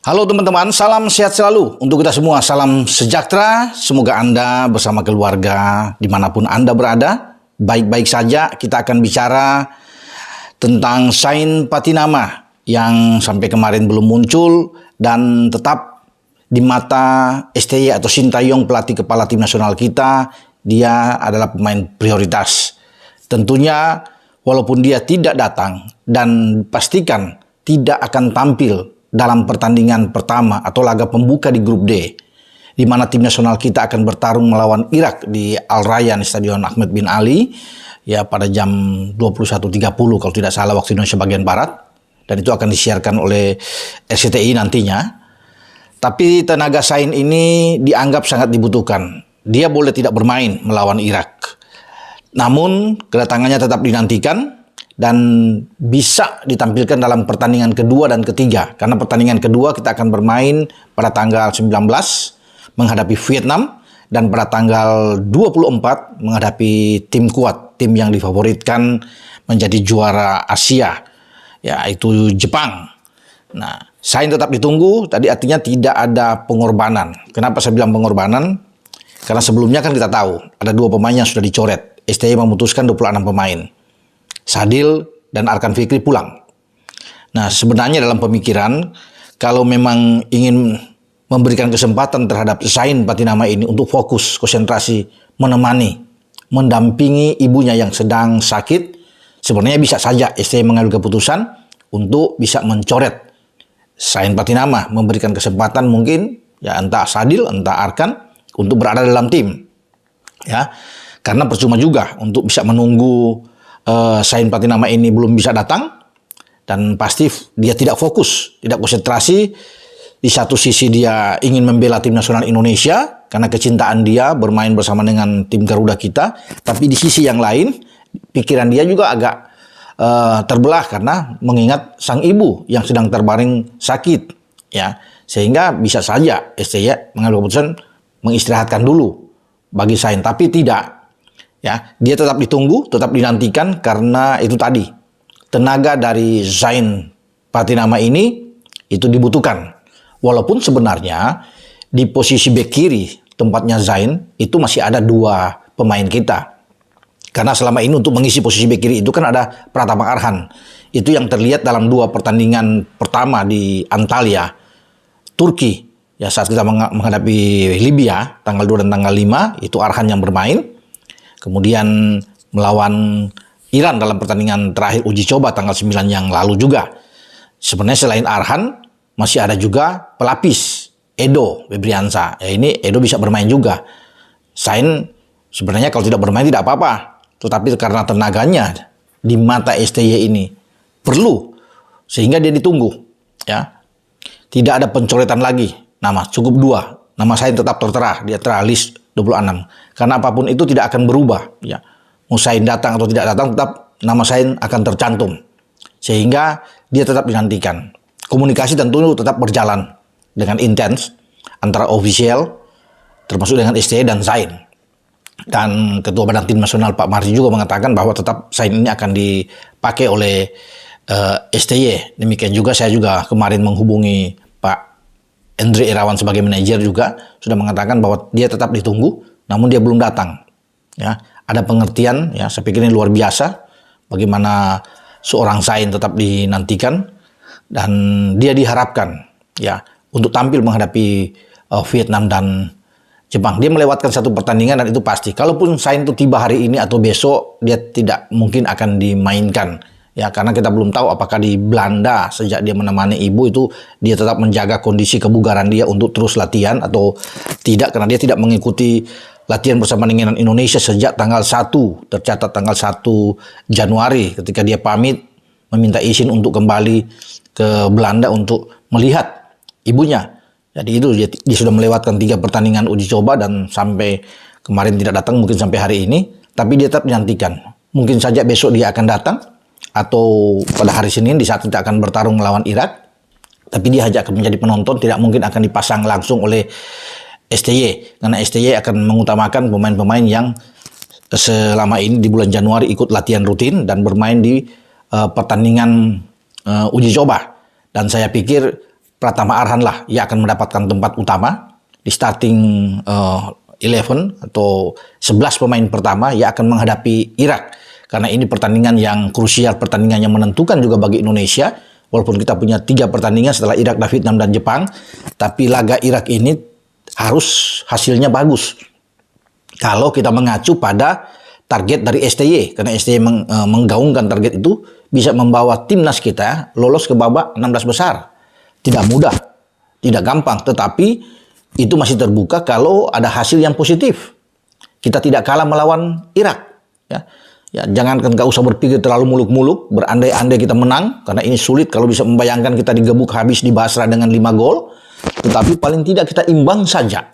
Halo teman-teman, salam sehat selalu untuk kita semua. Salam sejahtera, semoga Anda bersama keluarga dimanapun Anda berada baik-baik saja. Kita akan bicara tentang Sain Patinama yang sampai kemarin belum muncul dan tetap di mata STY atau Sintayong, pelatih kepala tim nasional kita, dia adalah pemain prioritas. Tentunya walaupun dia tidak datang dan pastikan tidak akan tampil dalam pertandingan pertama atau laga pembuka di grup D, di mana tim nasional kita akan bertarung melawan Irak di Al Rayyan Stadion Ahmed bin Ali ya pada jam 21.30 kalau tidak salah waktu Indonesia bagian barat, dan itu akan disiarkan oleh RCTI nantinya. Tapi tenaga Sain ini dianggap sangat dibutuhkan. Dia boleh tidak bermain melawan Irak, namun kedatangannya tetap dinantikan dan bisa ditampilkan dalam pertandingan kedua dan ketiga. Karena pertandingan kedua kita akan bermain pada tanggal 19 menghadapi Vietnam, dan pada tanggal 24 menghadapi tim kuat, tim yang difavoritkan menjadi juara Asia, yaitu Jepang. Nah, Sain tetap ditunggu, tadi artinya tidak ada pengorbanan. Kenapa saya bilang pengorbanan? Karena sebelumnya kan kita tahu ada 2 pemain yang sudah dicoret. STY memutuskan 26 pemain. Sadil dan Arkan Fikri pulang. Nah, sebenarnya dalam pemikiran, kalau memang ingin memberikan kesempatan terhadap Sain Patinama ini untuk fokus, konsentrasi, menemani, mendampingi ibunya yang sedang sakit, sebenarnya bisa saja STY mengambil keputusan untuk bisa mencoret Sain Patinama, memberikan kesempatan mungkin ya entah Sadil, entah Arkan untuk berada dalam tim. Ya, karena percuma juga untuk bisa menunggu Sain Patinama ini belum bisa datang, dan pasti dia tidak fokus, tidak konsentrasi. Di satu sisi dia ingin membela tim nasional Indonesia karena kecintaan dia bermain bersama dengan tim Garuda kita, tapi di sisi yang lain pikiran dia juga agak terbelah karena mengingat sang ibu yang sedang terbaring sakit, ya, sehingga bisa saja STY mengambil keputusan mengistirahatkan dulu bagi Sain, tapi tidak. Ya, dia tetap ditunggu, tetap dinantikan karena itu tadi tenaga dari Sain Patinama ini itu dibutuhkan. Walaupun sebenarnya di posisi bek kiri tempatnya Sain itu masih ada 2 pemain kita. Karena selama ini untuk mengisi posisi bek kiri itu kan ada Pratama Arhan. Itu yang terlihat dalam 2 pertandingan pertama di Antalya, Turki. Ya, saat kita menghadapi Libya tanggal 2 dan tanggal 5 itu Arhan yang bermain. Kemudian melawan Iran dalam pertandingan terakhir uji coba tanggal 9 yang lalu juga. Sebenarnya selain Arhan masih ada juga pelapis Edo Febriansyah. Ya, ini Edo bisa bermain juga. Sain sebenarnya kalau tidak bermain tidak apa-apa. Tetapi karena tenaganya di mata STY ini perlu, sehingga dia ditunggu. Ya, tidak ada pencoretan lagi. Nama cukup 2. Nama Sain tetap tertera di antara list 26. Karena apapun itu tidak akan berubah, ya. Mau Sain datang atau tidak datang, tetap nama Sain akan tercantum. Sehingga dia tetap dinantikan. Komunikasi tentu tetap berjalan dengan intens antara ofisial termasuk dengan STY dan Sain. Dan Ketua Badan Tim Nasional Pak Marji juga mengatakan bahwa tetap Sain ini akan dipakai oleh STY. Demikian juga saya juga kemarin menghubungi Pak Andre Irawan sebagai manajer juga sudah mengatakan bahwa dia tetap ditunggu, namun dia belum datang. Ya, ada pengertian, ya, saya pikir ini luar biasa bagaimana seorang Sain tetap dinantikan dan dia diharapkan ya untuk tampil menghadapi Vietnam dan Jepang. Dia melewatkan satu pertandingan dan itu pasti. Kalaupun Sain itu tiba hari ini atau besok, dia tidak mungkin akan dimainkan. Ya, karena kita belum tahu apakah di Belanda sejak dia menemani ibu itu dia tetap menjaga kondisi kebugaran dia untuk terus latihan atau tidak, karena dia tidak mengikuti latihan bersama dengan Indonesia sejak tanggal 1, tercatat tanggal 1 Januari ketika dia pamit meminta izin untuk kembali ke Belanda untuk melihat ibunya. Jadi itu dia sudah melewatkan 3 pertandingan uji coba dan sampai kemarin tidak datang, mungkin sampai hari ini, tapi dia tetap dinantikan. Mungkin saja besok dia akan datang atau pada hari Senin di saat kita akan bertarung melawan Irak, tapi dia hanya akan menjadi penonton, tidak mungkin akan dipasang langsung oleh STY, karena STY akan mengutamakan pemain-pemain yang selama ini di bulan Januari ikut latihan rutin dan bermain di pertandingan uji coba. Dan saya pikir Pratama Arhan lah ia akan mendapatkan tempat utama di starting 11 atau 11 pemain pertama. Ia akan menghadapi Irak karena ini pertandingan yang krusial, pertandingan yang menentukan juga bagi Indonesia. Walaupun kita punya 3 pertandingan setelah Irak, Vietnam, dan Jepang, tapi laga Irak ini harus hasilnya bagus. Kalau kita mengacu pada target dari STY, karena STY menggaungkan target itu bisa membawa timnas kita lolos ke babak 16 besar. Tidak mudah, tidak gampang, tetapi itu masih terbuka kalau ada hasil yang positif. Kita tidak kalah melawan Irak. Ya, jangankan nggak usah berpikir terlalu muluk-muluk, berandai-andai kita menang, karena ini sulit kalau bisa membayangkan kita digebuk habis di Basra dengan 5 gol, tetapi paling tidak kita imbang saja.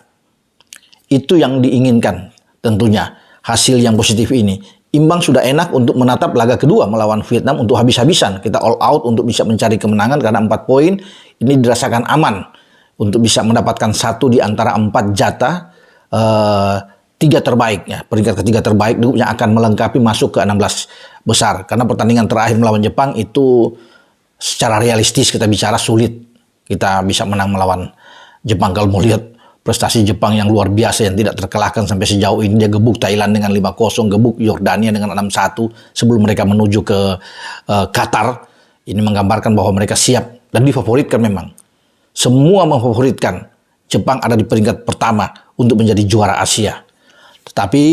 Itu yang diinginkan tentunya, hasil yang positif ini. Imbang sudah enak untuk menatap laga kedua melawan Vietnam untuk habis-habisan. Kita all out untuk bisa mencari kemenangan karena 4 poin ini dirasakan aman untuk bisa mendapatkan 1 di antara 4 jatah 3 terbaik, ya, peringkat ketiga terbaik yang akan melengkapi masuk ke 16 besar. Karena pertandingan terakhir melawan Jepang itu secara realistis kita bicara sulit kita bisa menang melawan Jepang. Kalau mau lihat prestasi Jepang yang luar biasa yang tidak terkalahkan sampai sejauh ini, dia gebuk Thailand dengan 5-0, gebuk Yordania dengan 6-1 sebelum mereka menuju ke Qatar. Ini menggambarkan bahwa mereka siap dan difavoritkan memang. Semua memfavoritkan Jepang ada di peringkat pertama untuk menjadi juara Asia. Tetapi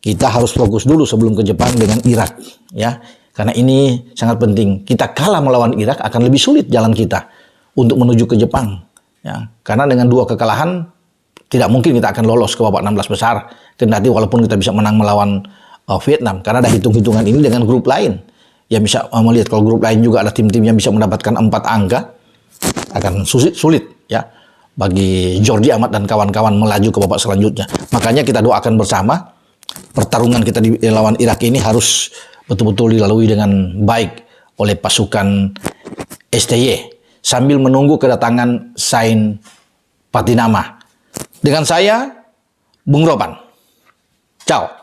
kita harus fokus dulu sebelum ke Jepang dengan Irak, ya. Karena ini sangat penting. Kita kalah melawan Irak akan lebih sulit jalan kita untuk menuju ke Jepang, ya. Karena dengan 2 kekalahan tidak mungkin kita akan lolos ke babak 16 besar. Kendati walaupun kita bisa menang melawan Vietnam, karena ada hitung-hitungan ini dengan grup lain. Ya bisa melihat kalau grup lain juga ada tim-tim yang bisa mendapatkan 4 angka, akan sulit, ya, bagi Jordi Amat dan kawan-kawan melaju ke babak selanjutnya. Makanya kita doakan bersama pertarungan kita di lawan Irak ini harus betul-betul dilalui dengan baik oleh pasukan STY sambil menunggu kedatangan Sain Patinama. Dengan saya, Bung Ropan. Ciao.